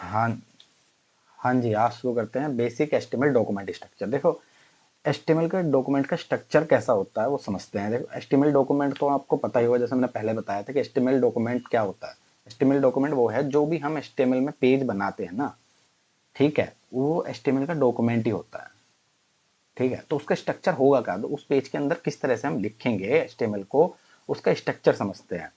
हाँ हाँ जी, आज शुरू करते हैं बेसिक एचटीएमएल डॉक्यूमेंट स्ट्रक्चर। देखो, एचटीएमएल का डॉक्यूमेंट का स्ट्रक्चर कैसा होता है वो समझते हैं। देखो, एचटीएमएल डॉक्यूमेंट तो आपको पता ही होगा, जैसे मैंने पहले बताया था कि एचटीएमएल डॉक्यूमेंट क्या होता है। एचटीएमएल डॉक्यूमेंट वो है जो भी हम एचटीएमएल में पेज बनाते हैं ना, ठीक है, वो एचटीएमएल का डॉक्यूमेंट ही होता है। ठीक है, तो उसका स्ट्रक्चर होगा क्या, तो उस पेज के अंदर किस तरह से हम लिखेंगे एचटीएमएल को, उसका स्ट्रक्चर समझते हैं।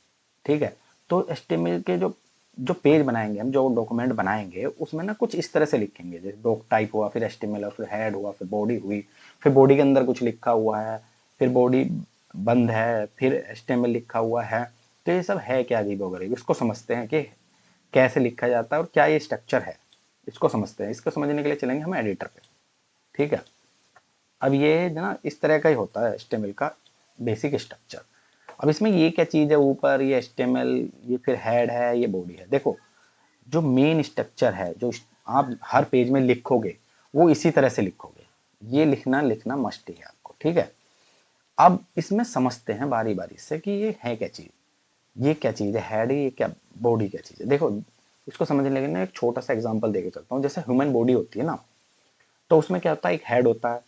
ठीक है, तो एचटीएमएल के जो जो पेज बनाएंगे हम, जो डॉक्यूमेंट बनाएंगे, उसमें ना कुछ इस तरह से लिखेंगे, जैसे डॉक टाइप हुआ, फिर एचटीएमएल, और फिर हेड हुआ, फिर बॉडी हुई, फिर बॉडी के अंदर कुछ लिखा हुआ है, फिर बॉडी बंद है, फिर एचटीएमएल लिखा हुआ है। तो ये सब है क्या, अजीब वगैरह, इसको समझते हैं कि कैसे लिखा जाता है और क्या ये स्ट्रक्चर है, इसको समझते हैं। इसको समझने के लिए चलेंगे हम एडिटर पे। ठीक है, अब ये ना इस तरह का ही होता है एचटीएमएल का बेसिक स्ट्रक्चर। अब इसमें ये क्या चीज़ है ऊपर, ये एचटीएमएल, ये फिर हेड है, ये बॉडी है। देखो, जो मेन स्ट्रक्चर है, जो आप हर पेज में लिखोगे, वो इसी तरह से लिखोगे। ये लिखना लिखना मस्ट ही है आपको। ठीक है, अब इसमें समझते हैं बारी बारी से कि ये है क्या चीज़, ये क्या चीज़ है हेड, ये क्या बॉडी, क्या चीज़ है। देखो, इसको समझने लगे ना, एक छोटा सा एग्जांपल देके चलता हूँ। जैसे ह्यूमन बॉडी होती है ना, तो उसमें क्या होता है, एक हेड होता है,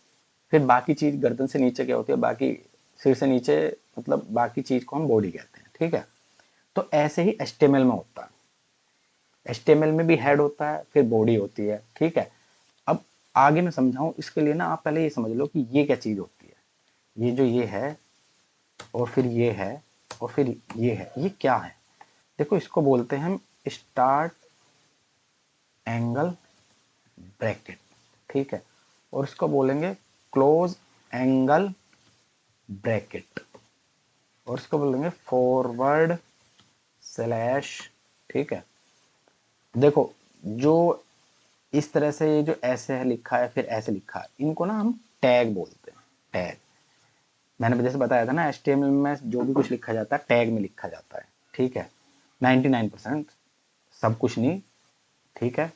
फिर बाकी चीज गर्दन से नीचे क्या होती है, बाकी सिर से नीचे, मतलब बाकी चीज को हम बॉडी कहते हैं। ठीक है, तो ऐसे ही एचटीएमएल में होता है। एचटीएमएल में भी हेड होता है, फिर बॉडी होती है। ठीक है, अब आगे मैं समझाऊं इसके लिए ना, आप पहले ये समझ लो कि ये क्या चीज होती है। ये जो ये है, और फिर ये है, और फिर ये है, ये क्या है। देखो, इसको बोलते हैं हम स्टार्ट एंगल ब्रैकेट। ठीक है, और इसको बोलेंगे क्लोज एंगल ब्रैकेट, और इसको बोलेंगे फॉरवर्ड स्लैश। ठीक है, देखो, जो इस तरह से ये जो ऐसे है लिखा है, फिर ऐसे लिखा है, इनको ना हम टैग बोलते हैं। टैग, मैंने जैसे बताया था ना, एचटीएमएल में जो भी कुछ लिखा जाता है टैग में लिखा जाता है। ठीक है, 99%, सब कुछ नहीं। ठीक है,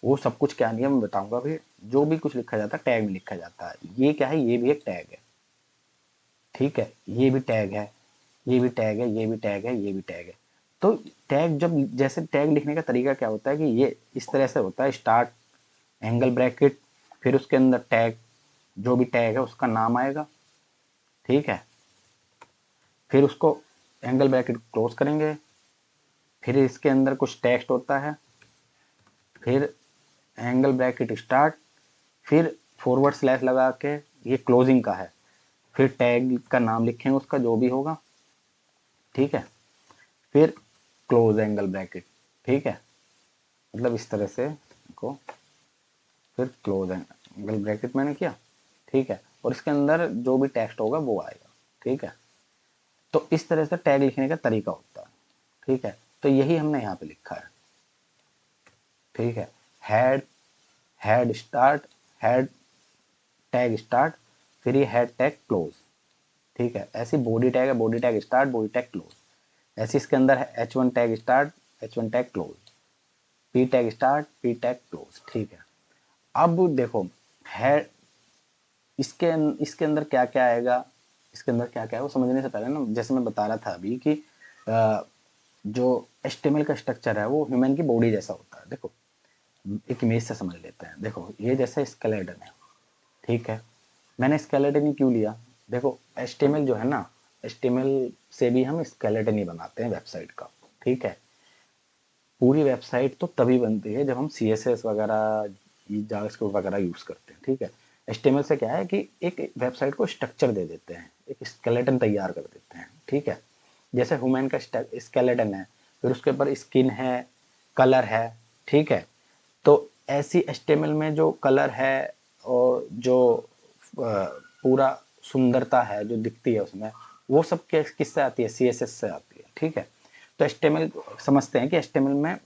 वो सब कुछ क्या नहीं है मैं बताऊंगा भी। जो भी कुछ लिखा जाता है टैग में लिखा जाता है। ये क्या है, ये भी एक टैग है। ठीक है, ये भी टैग है, ये भी टैग है, ये भी टैग है, ये भी टैग है। तो टैग, जब जैसे टैग लिखने का तरीका क्या होता है कि ये इस तरह से होता है, स्टार्ट एंगल ब्रैकेट, फिर उसके अंदर टैग, जो भी टैग है उसका नाम आएगा। ठीक है, फिर उसको एंगल ब्रैकेट क्लोज करेंगे, फिर इसके अंदर कुछ टेक्स्ट होता है, फिर एंगल ब्रैकेट स्टार्ट, फिर फॉरवर्ड स्लैश लगा के, ये क्लोजिंग का है, फिर टैग का नाम लिखेंगे उसका जो भी होगा। ठीक है, फिर क्लोज एंगल ब्रैकेट। ठीक है, मतलब इस तरह से को, फिर क्लोज एंगल ब्रैकेट मैंने किया। ठीक है, और इसके अंदर जो भी टेक्स्ट होगा वो आएगा। ठीक है, तो इस तरह से टैग लिखने का तरीका होता है। ठीक है, तो यही हमने यहाँ पे लिखा है। ठीक है, head, head start, head tag start, फिर ये हेड टैग क्लोज। ठीक है, ऐसी बॉडी टैग है, body tag start, body tag close. ऐसे इसके अंदर है H1 tag start, H1 tag close, P tag start, P tag close. ठीक है, अब देखो, है इसके इसके अंदर क्या क्या आएगा, इसके अंदर क्या क्या है वो समझने से पहले ना, जैसे मैं बता रहा था अभी कि जो एचटीएमएल का स्ट्रक्चर है वो ह्यूमन की बॉडी जैसा होता है। देखो, एक इमेज से समझ लेते हैं। देखो, ये जैसे स्केलेटन है। ठीक है, मैंने स्केलेटन ही क्यों लिया, देखो एचटीएमएल जो है ना, एचटीएमएल से भी हम स्केलेटन ही बनाते हैं वेबसाइट का। ठीक है, पूरी वेबसाइट तो तभी बनती है जब हम CSS वगैरह, जावास्क्रिप्ट वगैरह यूज करते हैं। ठीक है, एचटीएमएल से क्या है कि एक वेबसाइट को स्ट्रक्चर दे देते हैं, एक स्केलेटन तैयार कर देते हैं। ठीक है, जैसे ह्यूमन का स्केलेटन है, फिर उसके ऊपर स्किन है, कलर है। ठीक है, तो ऐसी एचटीएमएल में जो कलर है, और जो पूरा सुंदरता है जो दिखती है उसमें, वो सब किससे आती है, CSS से आती है। ठीक है, तो एचटीएमएल समझते हैं कि एचटीएमएल में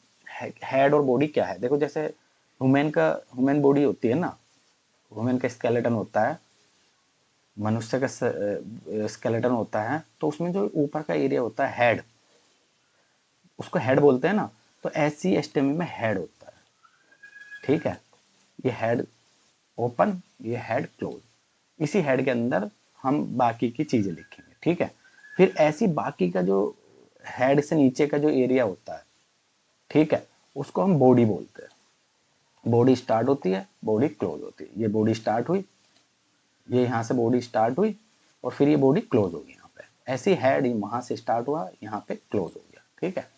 हेड और बॉडी क्या है। देखो, जैसे ह्यूमन बॉडी होती है ना, ह्यूमन का स्केलेटन होता है, मनुष्य का स्केलेटन होता है, तो उसमें जो ऊपर का एरिया होता है हेड, उसको हेड बोलते हैं ना। तो ऐसी एचटीएमएल में हेड होता है। ठीक है, ये हेड ओपन, ये हेड क्लोज, इसी हेड के अंदर हम बाकी की चीजें लिखेंगे। ठीक है, फिर ऐसी बाकी का जो हेड से नीचे का जो एरिया होता है, ठीक है, उसको हम बॉडी बोलते हैं। बॉडी स्टार्ट होती है, बॉडी क्लोज होती है। ये बॉडी स्टार्ट हुई, ये यहाँ से बॉडी स्टार्ट हुई और फिर ये बॉडी क्लोज होगी यहाँ पे। ऐसी हेड वहां से स्टार्ट हुआ, यहाँ पे क्लोज हो गया, ठीक है।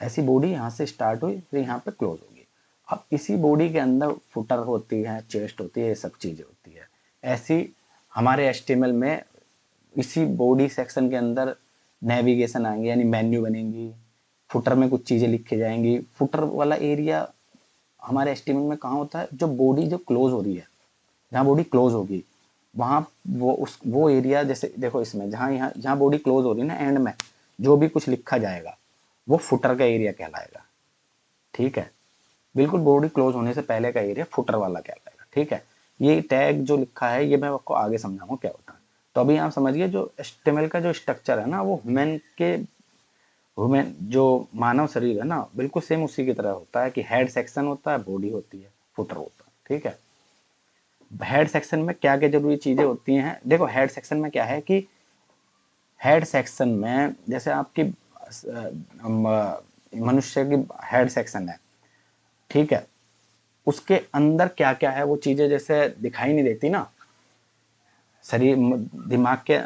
ऐसी बॉडी यहाँ से स्टार्ट हुई फिर यहाँ पे क्लोज होगी। अब इसी बॉडी के अंदर फुटर होती है, चेस्ट होती है, ये सब चीजें होती है। ऐसी हमारे एचटीएमएल में इसी बॉडी सेक्शन के अंदर नेविगेशन आएंगे, यानी मेन्यू बनेंगी। फुटर में कुछ चीजें लिखी जाएंगी। फुटर वाला एरिया हमारे एचटीएमएल में कहाँ होता है, जो बॉडी जो क्लोज हो रही है, जहाँ बॉडी क्लोज होगी वहां वो एरिया, जैसे देखो इसमें जहाँ यहाँ जहाँ बॉडी क्लोज हो रही है ना, एंड में जो भी कुछ लिखा जाएगा वो फुटर का एरिया कहलाएगा, ठीक है। बिल्कुल बॉडी क्लोज होने से पहले का एरिया फुटर वाला कहलाएगा, ठीक है। ये टैग जो लिखा है ये मैं आपको आगे समझाऊंगा क्या होता है। तो अभी आप समझिए जो एचटीएमएल का जो स्ट्रक्चर है ना, वो ह्यूमन जो मानव शरीर है ना, बिल्कुल सेम उसी की तरह होता है कि हेड सेक्शन होता है, बॉडी होती है, फुटर होता है, ठीक है। हेड सेक्शन में क्या क्या जरूरी चीजें होती हैं, देखो हेड सेक्शन में क्या है कि हेड सेक्शन में जैसे आपकी मनुष्य की हेड सेक्शन है, ठीक है। उसके अंदर क्या क्या है वो चीजें जैसे दिखाई नहीं देती ना, शरीर दिमाग के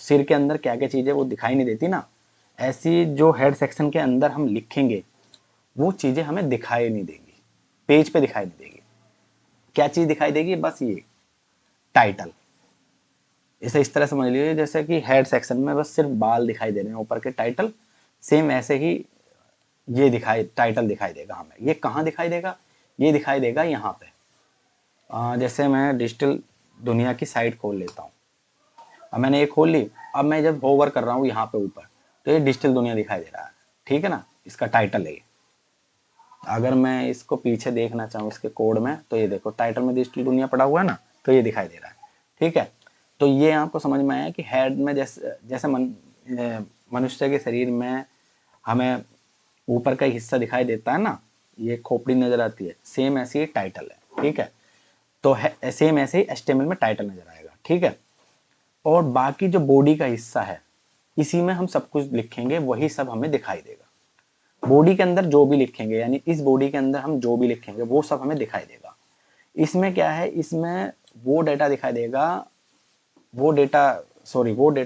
सिर के अंदर क्या क्या चीजें वो दिखाई नहीं देती ना, ऐसी जो हेड सेक्शन के अंदर हम लिखेंगे वो चीजें हमें दिखाई नहीं देंगी, पेज पे दिखाई नहीं देगी। क्या चीज दिखाई देगी, बस ये टाइटल। इसे इस तरह समझ लीजिए जैसे कि हेड सेक्शन में बस सिर्फ बाल दिखाई दे रहे हैं, ऊपर के टाइटल, सेम ऐसे ही ये टाइटल दिखाई देगा हमें। ये कहाँ दिखाई देगा, ये दिखाई देगा यहाँ पे। जैसे मैं डिजिटल दुनिया की साइट खोल लेता हूँ, अब मैंने ये खोल ली। अब मैं जब होवर कर रहा हूँ यहाँ पे ऊपर, तो ये डिजिटल दुनिया दिखाई दे रहा है, ठीक है ना, इसका टाइटल है। अगर मैं इसको पीछे देखना चाहूँ इसके कोड में, तो ये देखो टाइटल में डिजिटल दुनिया पड़ा हुआ है ना, तो ये दिखाई दे रहा है, ठीक है। तो ये आपको समझ में आया कि हेड में जैसे जैसे मनुष्य के शरीर में हमें ऊपर का हिस्सा दिखाई देता है ना, ये खोपड़ी नजर आती है, सेम ऐसे ही टाइटल है, ठीक है। तो सेम ऐसे ही एचटीएमएल में टाइटल नजर आएगा, ठीक है। और बाकी जो बॉडी का हिस्सा है, इसी में हम सब कुछ लिखेंगे, वही सब हमें दिखाई देगा। बॉडी के अंदर जो भी लिखेंगे, यानी इस बॉडी के अंदर हम जो भी लिखेंगे वो सब हमें दिखाई देगा। इसमें क्या है, इसमें वो डेटा दिखाई देगा, वो डेटा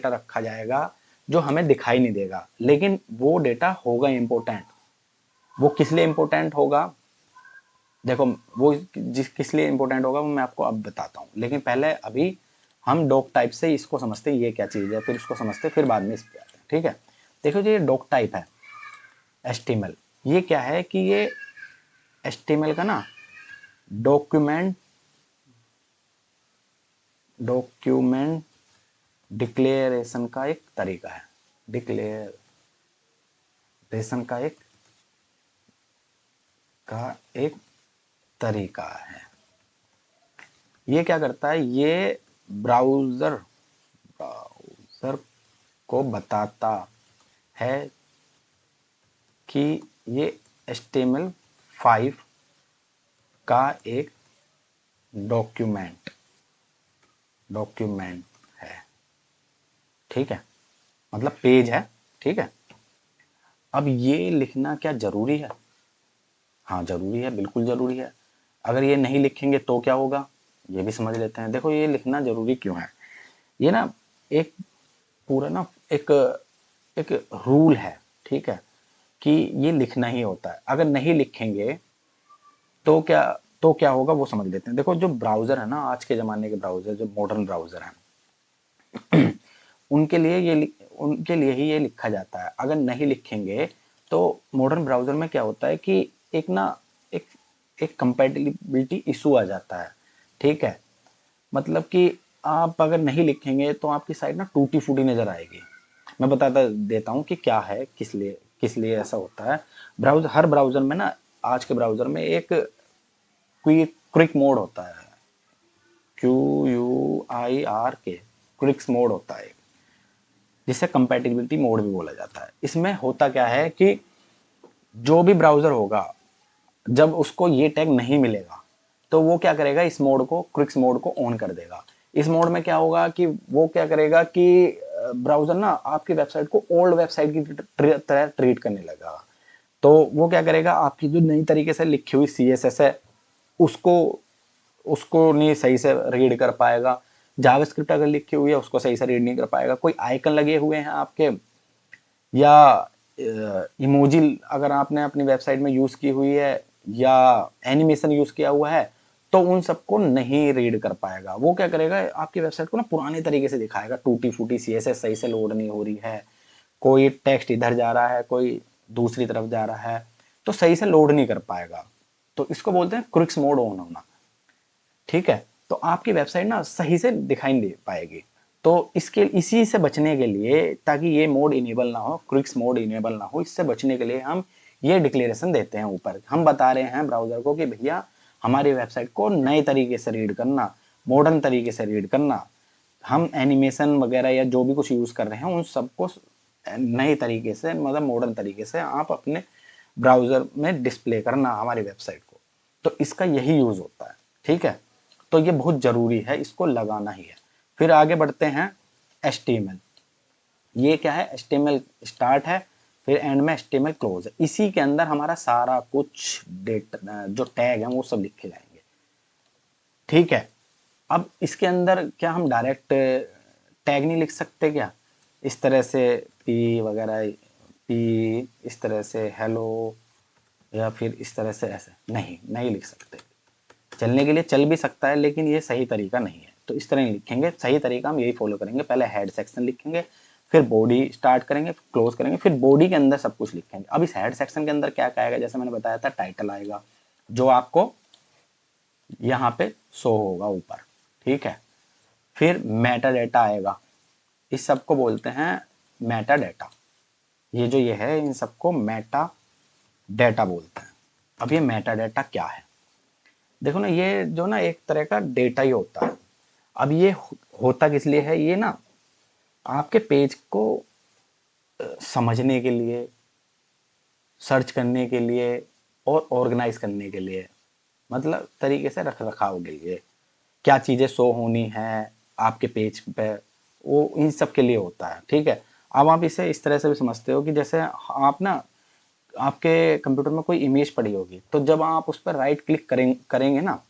रखा जाएगा जो हमें दिखाई नहीं देगा, लेकिन वो डेटा होगा इंपॉर्टेंट। वो किस लिए इंपॉर्टेंट होगा, देखो वो किस लिए इंपॉर्टेंट होगा वो मैं आपको अब बताता हूँ, लेकिन पहले अभी हम डॉक टाइप से इसको समझते हैं, ये क्या चीज है, फिर इसको समझते हैं, फिर बाद में इस पे आते हैं, ठीक है। देखो जो ये डॉक टाइप है एचटीएमएल, ये क्या है कि ये एचटीएमएल का ना डॉक्यूमेंट डॉक्यूमेंट डिक्लेरेशन का एक तरीका है। डिक्लेरेशन का एक तरीका है। ये क्या करता है, ये ब्राउजर को बताता है कि ये HTML5 का एक डॉक्यूमेंट है, ठीक है, मतलब पेज है, ठीक है। अब ये लिखना क्या जरूरी है, हाँ जरूरी है, बिल्कुल जरूरी है। अगर ये नहीं लिखेंगे तो क्या होगा, ये भी समझ लेते हैं। देखो ये लिखना जरूरी क्यों है, ये ना एक पूरा ना एक एक रूल है, ठीक है, कि ये लिखना ही होता है। अगर नहीं लिखेंगे तो क्या होगा वो समझ लेते हैं। देखो जो ब्राउजर है ना, आज के जमाने के ब्राउजर, जो मॉडर्न ब्राउजर हैं, उनके लिए ही ये लिखा जाता है। अगर नहीं लिखेंगे तो मॉडर्न ब्राउजर में क्या होता है कि एक ना एक एक कंपैटिबिलिटी इशू आ जाता है, ठीक है। मतलब कि आप अगर नहीं लिखेंगे तो आपकी साइट ना टूटी फूटी नजर आएगी। मैं बताता देता हूँ कि क्या है, किस लिए ऐसा होता है। हर ब्राउजर में ना, आज के ब्राउजर में एक क्विक मोड होता है, QUIRK, क्विक्स मोड होता है, जिसे कंपैटिबिलिटी मोड भी बोला जाता है। इसमें होता क्या है कि जो भी ब्राउजर होगा, जब उसको ये टैग नहीं मिलेगा तो वो क्या करेगा, इस मोड को, क्विक्स मोड को ऑन कर देगा। इस मोड में क्या होगा कि वो क्या करेगा कि ब्राउजर ना आपकी वेबसाइट को ओल्ड वेबसाइट की तरह ट्रीट करने लगेगा। तो वो क्या करेगा, आपकी जो नई तरीके से लिखी हुई CSS है उसको उसको नहीं सही से रीड कर पाएगा। जावास्क्रिप्ट अगर लिखी हुई है उसको सही से रीड नहीं कर पाएगा। कोई आइकन लगे हुए हैं आपके, या इमोजी अगर आपने अपनी वेबसाइट में यूज की हुई है, या एनिमेशन यूज किया हुआ है, तो उन सबको नहीं रीड कर पाएगा। वो क्या करेगा, आपकी वेबसाइट को ना पुराने तरीके से दिखाएगा, टूटी फूटी CSS सही से लोड नहीं हो रही है, कोई टेक्स्ट इधर जा रहा है, कोई दूसरी तरफ जा रहा है, तो सही से लोड नहीं कर पाएगा। तो इसको बोलते हैं क्विक्स मोड ऑन होना। ठीक है, तो आपकी वेबसाइट ना सही से दिखाई नहीं दे पाएगी। तो इसके इसी से बचने के लिए, ताकि ये मोड इनेबल ना हो, क्विक्स मोड इनेबल ना हो, इससे बचने के लिए हम ये डिक्लेरेशन देते हैं। ऊपर हम बता रहे हैं ब्राउजर को कि भैया हमारी वेबसाइट को नए तरीके से रीड करना, मॉडर्न तरीके से रीड करना। हम एनिमेशन वगैरह या जो भी कुछ यूज कर रहे हैं उन सबको नए तरीके से, मतलब मॉडर्न तरीके से आप अपने ब्राउजर में डिस्प्ले करना हमारी वेबसाइट को। तो इसका यही यूज होता है। ठीक है, तो ये बहुत जरूरी है, इसको लगाना ही है। फिर आगे बढ़ते हैं HTML। ये क्या है, HTML स्टार्ट है, फिर एंड में HTML क्लोज है। इसी के अंदर हमारा सारा कुछ डेटा जो टैग है वो सब लिखे जाएंगे। ठीक है, अब इसके अंदर क्या हम डायरेक्ट टैग नहीं लिख सकते क्या, इस तरह से पी वगैरह, पी इस तरह से हेलो, या फिर इस तरह से ऐसे नहीं नहीं लिख सकते। चलने के लिए चल भी सकता है लेकिन ये सही तरीका नहीं है, तो इस तरह नहीं लिखेंगे। सही तरीका हम यही फॉलो करेंगे, पहले हेड सेक्शन लिखेंगे, फिर बॉडी स्टार्ट करेंगे, क्लोज करेंगे, फिर बॉडी के अंदर सब कुछ लिखेंगे। अब इस हेड सेक्शन के अंदर क्या क्या आएगा, जैसे मैंने बताया था टाइटल आएगा जो आपको यहाँ पे शो होगा ऊपर। ठीक है, फिर मेटा डेटा आएगा, इस सबको बोलते हैं मेटा डेटा। ये है इन सबको मेटा डेटा बोलते हैं। अब ये मेटा डेटा क्या है, देखो ना, ये जो ना एक तरह का डेटा ही होता है। अब ये होता किस लिए है, ये ना आपके पेज को समझने के लिए, सर्च करने के लिए और ऑर्गेनाइज करने के लिए, मतलब तरीके से रख रखाव के लिए, क्या चीजें शो होनी है आपके पेज पे, वो इन सब के लिए होता है। ठीक है, अब आप इसे इस तरह से भी समझते हो कि जैसे आप ना, आपके कंप्यूटर में कोई इमेज पड़ी होगी, तो जब आप उस पर राइट क्लिक करेंगे ना,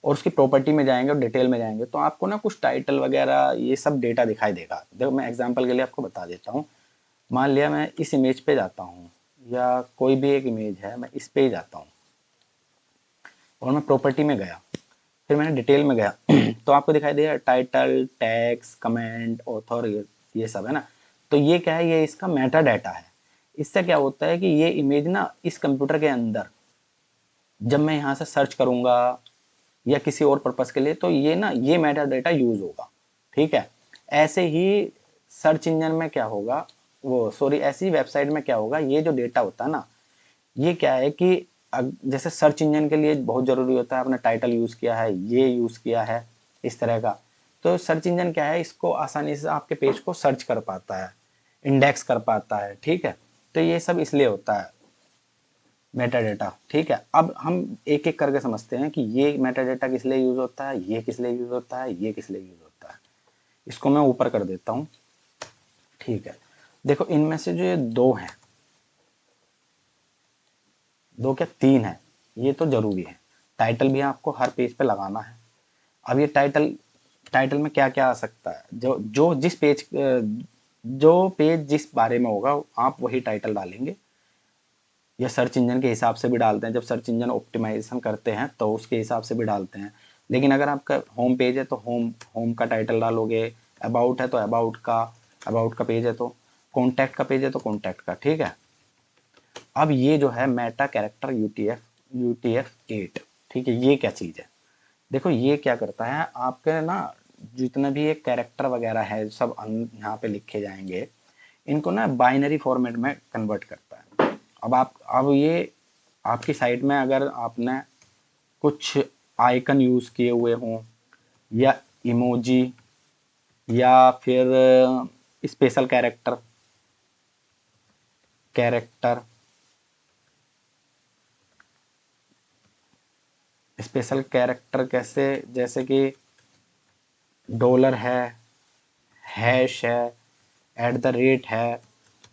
और उसकी प्रॉपर्टी में जाएंगे और डिटेल में जाएंगे, तो आपको ना कुछ टाइटल वगैरह ये सब डेटा दिखाई देगा। देखो मैं एग्जांपल के लिए आपको बता देता हूँ। मान लिया मैं इस इमेज पे जाता हूँ, या कोई भी एक इमेज है, मैं इस पे ही जाता हूँ और मैं प्रॉपर्टी में गया, फिर मैंने डिटेल में गया तो आपको दिखाई देगा टाइटल, टैग्स, कमेंट, ऑथर, ये सब है ना। तो ये क्या है, ये इसका मेटा डाटा है। इससे क्या होता है कि ये इमेज ना इस कंप्यूटर के अंदर जब मैं यहाँ से सर्च करूंगा या किसी और पर्पस के लिए, तो ये ना ये मेटा डेटा यूज होगा। ठीक है, ऐसे ही सर्च इंजन में क्या होगा, वो सॉरी ऐसी वेबसाइट में क्या होगा, ये जो डेटा होता है ना, ये क्या है कि जैसे सर्च इंजन के लिए बहुत जरूरी होता है, आपने टाइटल यूज किया है, ये यूज किया है, इस तरह का। तो सर्च इंजन क्या है, इसको आसानी से आपके पेज को सर्च कर पाता है, इंडेक्स कर पाता है। ठीक है, तो ये सब इसलिए होता है मेटा डेटा। ठीक है, अब हम एक एक करके समझते हैं कि ये मेटा डेटा किस लिए यूज होता है, ये किस लिए यूज होता है, ये किस लिए यूज होता है। इसको मैं ऊपर कर देता हूँ। ठीक है, देखो इनमें से जो ये दो हैं, दो क्या तीन है, ये तो जरूरी है। टाइटल भी आपको हर पेज पे लगाना है। अब ये टाइटल, टाइटल में क्या क्या आ सकता है, जो जो जिस पेज जो पेज जिस बारे में होगा आप वही टाइटल डालेंगे, या सर्च इंजन के हिसाब से भी डालते हैं। जब सर्च इंजन ऑप्टिमाइजेशन करते हैं तो उसके हिसाब से भी डालते हैं। लेकिन अगर आपका होम पेज है तो होम होम का टाइटल डालोगे, अबाउट है तो अबाउट का पेज है तो, कॉन्टैक्ट का पेज है तो कॉन्टैक्ट का। ठीक है, अब ये जो है मेटा कैरेक्टर UTF-8, ठीक है, ये क्या चीज़ है, देखो ये क्या करता है, आपके ना जितना भी एक कैरेक्टर वगैरह है सब यहाँ पे लिखे जाएंगे, इनको ना बाइनरी फॉर्मेट में कन्वर्ट करता है। अब ये आपकी साइट में अगर आपने कुछ आइकन यूज किए हुए हों, या इमोजी, या फिर special character character special character कैसे, जैसे कि डॉलर है, हैश है, @ है,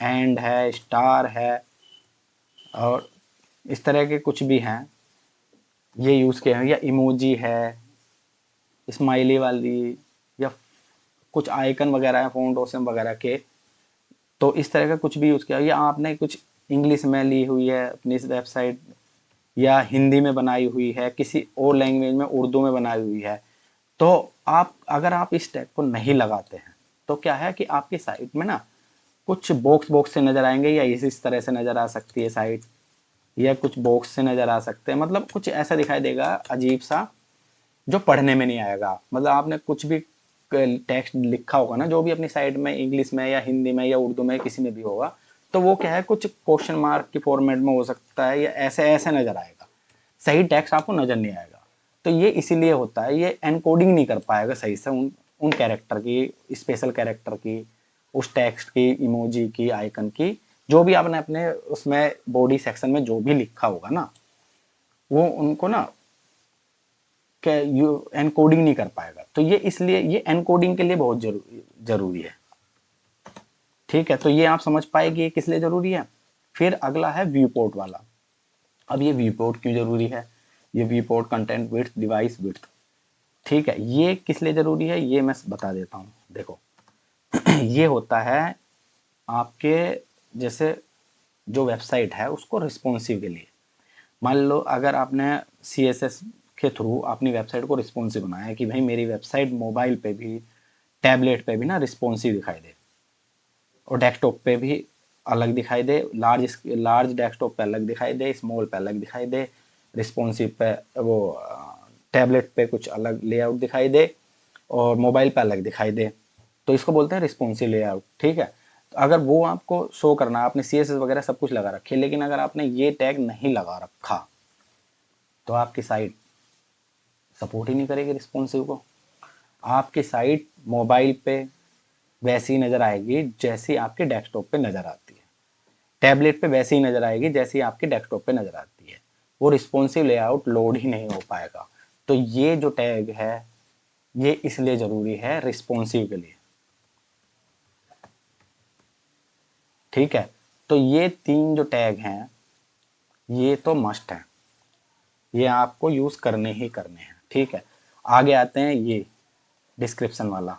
एंड है, स्टार है, और इस तरह के कुछ भी हैं ये यूज़ किए हैं, या इमोजी है स्माइली वाली, या कुछ आइकन वगैरह है फ़ॉन्ट ऑसम वगैरह के, तो इस तरह का कुछ भी यूज़ किया, या आपने कुछ इंग्लिश में ली हुई है अपनी वेबसाइट, या हिंदी में बनाई हुई है, किसी और लैंग्वेज में उर्दू में बनाई हुई है, तो आप अगर आप इस टैग को नहीं लगाते हैं तो क्या है कि आपकी साइट में ना कुछ बॉक्स बॉक्स से नज़र आएंगे, या इस तरह से नज़र आ सकती है साइट, या कुछ बॉक्स से नज़र आ सकते हैं, मतलब कुछ ऐसा दिखाई देगा अजीब सा जो पढ़ने में नहीं आएगा। मतलब आपने कुछ भी टेक्स्ट लिखा होगा ना जो भी अपनी साइट में इंग्लिश में या हिंदी में या उर्दू में किसी में भी होगा, तो वो क्या है कुछ क्वेश्चन मार्क की फॉर्मेट में हो सकता है, या ऐसे ऐसे नज़र आएगा, सही टेक्स्ट आपको नज़र नहीं आएगा। तो ये इसीलिए होता है, ये एनकोडिंग नहीं कर पाएगा सही से उन उन कैरेक्टर की, स्पेशल कैरेक्टर की, उस टेक्स्ट की, इमोजी की, आइकन की, जो भी आपने अपने उसमें बॉडी सेक्शन में जो भी लिखा होगा ना, वो उनको ना क्या यू एनकोडिंग नहीं कर पाएगा। तो ये इसलिए ये एनकोडिंग के लिए बहुत जरूरी है। ठीक है, तो ये आप समझ पाएंगे किस लिए जरूरी है। फिर अगला है व्यू पोर्ट वाला। अब ये व्यू पोर्ट क्यों जरूरी है, ये view port content width device width, ठीक है, ये किस लिए जरूरी है ये मैं बता देता हूँ। देखो ये होता है आपके जैसे जो वेबसाइट है उसको रिस्पॉन्सिव के लिए। मान लो अगर आपने CSS के थ्रू अपनी वेबसाइट को रिस्पॉन्सिव बनाया है कि भाई मेरी वेबसाइट मोबाइल पे भी टैबलेट पे भी ना रिस्पॉन्सिव दिखाई दे, और डेस्कटॉप पे भी अलग दिखाई दे, लार्ज डेस्कटॉप पे अलग दिखाई दे, स्मॉल पे अलग दिखाई दे, रिस्पॉन्सिव पे वो टैबलेट पे कुछ अलग लेआउट दिखाई दे, और मोबाइल पे अलग दिखाई दे, तो इसको बोलते हैं रिस्पॉन्सिव लेआउट। ठीक है, तो अगर वो आपको शो करना है, आपने CSS वगैरह सब कुछ लगा रखे, लेकिन अगर आपने ये टैग नहीं लगा रखा तो आपकी साइट सपोर्ट ही नहीं करेगी रिस्पॉन्सिव को। आपकी साइट मोबाइल पे वैसी नज़र आएगी जैसी आपके डेस्कटॉप पे नज़र आती है, टैबलेट पे वैसी ही नज़र आएगी जैसी आपके डेस्कटॉप पे नज़र आती है, वो रिस्पॉन्सिव लेआउट लोड ही नहीं हो पाएगा। तो ये जो टैग है ये इसलिए ज़रूरी है रिस्पॉन्सिव के लिए। ठीक है, तो ये 3 जो टैग हैं ये तो मस्ट है, ये आपको यूज़ करने ही करने हैं। ठीक है, आगे आते हैं ये डिस्क्रिप्शन वाला।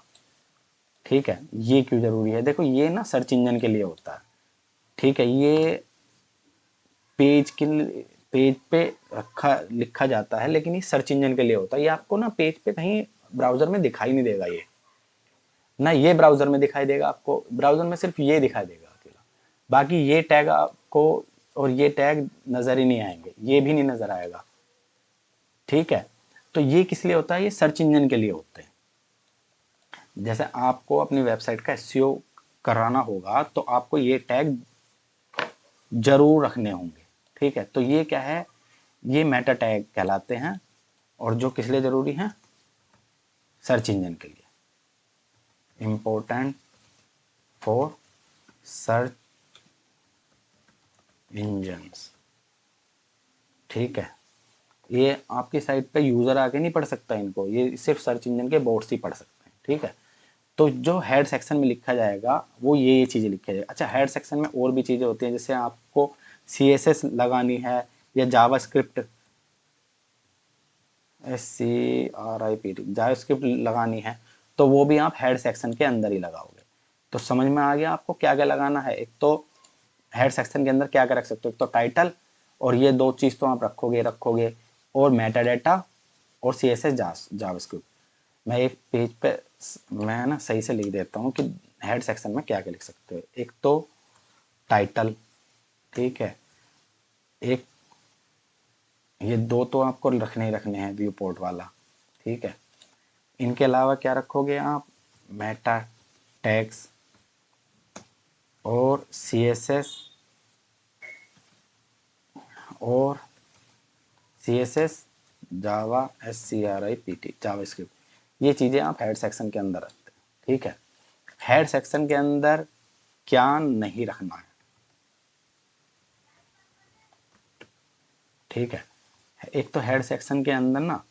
ठीक है, ये क्यों ज़रूरी है, देखो ये ना सर्च इंजन के लिए होता है। ठीक है, ये पेज के पेज पे रखा लिखा जाता है, लेकिन ये सर्च इंजन के लिए होता है। ये आपको ना पेज पे कहीं ब्राउज़र में दिखाई नहीं देगा, ये ना ये ब्राउज़र में दिखाई देगा आपको, ब्राउज़र में सिर्फ ये दिखाई देगा अकेला, बाकी ये टैग आपको और ये टैग नज़र ही नहीं आएंगे, ये भी नहीं नज़र आएगा। ठीक है, तो ये किस लिए होता है, ये सर्च इंजन के लिए होते हैं। जैसे आपको अपनी वेबसाइट का SEO कराना होगा तो आपको ये टैग जरूर रखने होंगे। ठीक है, तो ये क्या है, ये मेटा टैग कहलाते हैं, और जो किस लिए जरूरी है, सर्च इंजन के लिए, इम्पोर्टेंट फॉर सर्च इंजन्स। ठीक है, ये आपकी साइट पे यूजर आके नहीं पढ़ सकता इनको, ये सिर्फ सर्च इंजन के बोट्स ही पढ़ सकते हैं। ठीक है, तो जो हेड सेक्शन में लिखा जाएगा वो ये चीज़ें लिखा जाएगा। अच्छा, हेड सेक्शन में और भी चीज़ें होती हैं, जैसे आपको CSS लगानी है या जावास्क्रिप्ट, SCRIPT जावास्क्रिप्ट लगानी है, तो वो भी आप हेड सेक्शन के अंदर ही लगाओगे। तो समझ में आ गया आपको क्या क्या लगाना है। एक तो हेड सेक्शन के अंदर क्या क्या रख सकते हो, एक तो टाइटल, और ये 2 चीज़ तो आप रखोगे, और मेटा डाटा और CSS जावास्क्रिप्ट। मैं एक पेज पे मैं ना सही से लिख देता हूँ कि हेड सेक्शन में क्या क्या लिख सकते हो। एक तो टाइटल, ठीक है, एक ये 2 तो आपको रखने ही रखने हैं व्यू पोर्ट वाला। ठीक है, इनके अलावा क्या रखोगे आप, मेटा टैग्स और CSS और CSS जावा SCRIPT जावास्क्रिप्ट, ये चीज़ें आप हेड सेक्शन के अंदर रखते हैं। ठीक है, हेड सेक्शन के अंदर क्या नहीं रखना है। ठीक है, एक तो हेड सेक्शन के अंदर ना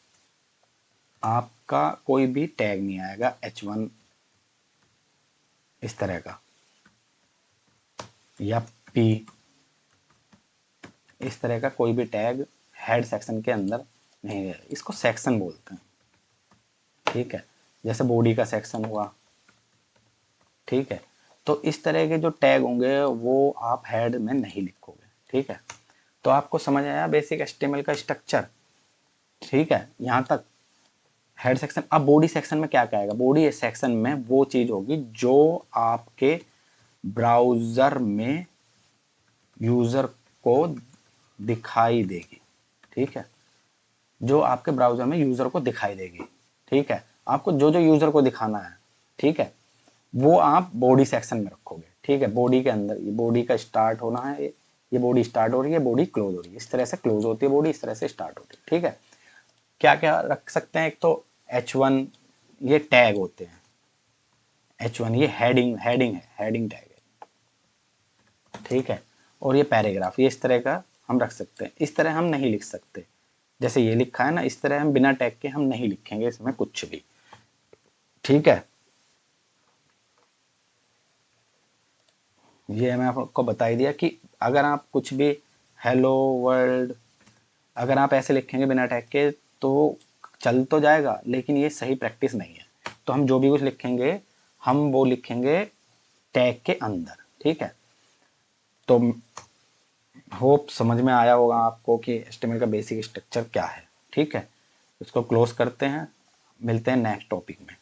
आपका कोई भी टैग नहीं आएगा H1 इस तरह का, या P, इस तरह का कोई भी टैग हेड सेक्शन के अंदर नहीं है, इसको सेक्शन बोलते हैं। ठीक है, जैसे बॉडी का सेक्शन हुआ। ठीक है, तो इस तरह के जो टैग होंगे वो आप हेड में नहीं लिखोगे। ठीक है, तो आपको समझ आया बेसिक एचटीएमएल का स्ट्रक्चर। ठीक है, यहाँ तक हेड सेक्शन। अब बॉडी सेक्शन में क्या कहेगा? बॉडी सेक्शन में वो चीज होगी जो आपके ब्राउजर में यूजर को दिखाई देगी। ठीक है, जो आपके ब्राउजर में यूजर को दिखाई देगी। ठीक है, आपको जो जो यूजर को दिखाना है, ठीक है, वो आप बॉडी सेक्शन में रखोगे। ठीक है, बॉडी के अंदर ये बॉडी का स्टार्ट होना है, ये बॉडी स्टार्ट हो रही है, बॉडी क्लोज हो रही है, इस तरह से क्लोज होती है बॉडी, इस तरह से स्टार्ट होती है। ठीक है, क्या क्या रख सकते हैं? एक तो H1 ये टैग होते हैं। H1 ये हेडिंग हेडिंग है, हेडिंग टैग है। ठीक है, और ये पैराग्राफ, ये इस तरह का हम रख सकते हैं। इस तरह हम नहीं लिख सकते, जैसे ये लिखा है ना, इस तरह हम बिना टैग के हम नहीं लिखेंगे इसमें कुछ भी। ठीक है, ये मैं आपको बता ही दिया कि अगर आप कुछ भी हेलो वर्ल्ड अगर आप ऐसे लिखेंगे बिना टैग के तो चल तो जाएगा, लेकिन ये सही प्रैक्टिस नहीं है। तो हम जो भी कुछ लिखेंगे हम वो लिखेंगे टैग के अंदर। ठीक है, तो होप समझ में आया होगा आपको कि एचटीएमएल का बेसिक स्ट्रक्चर क्या है। ठीक है, इसको क्लोज करते हैं, मिलते हैं नेक्स्ट टॉपिक में।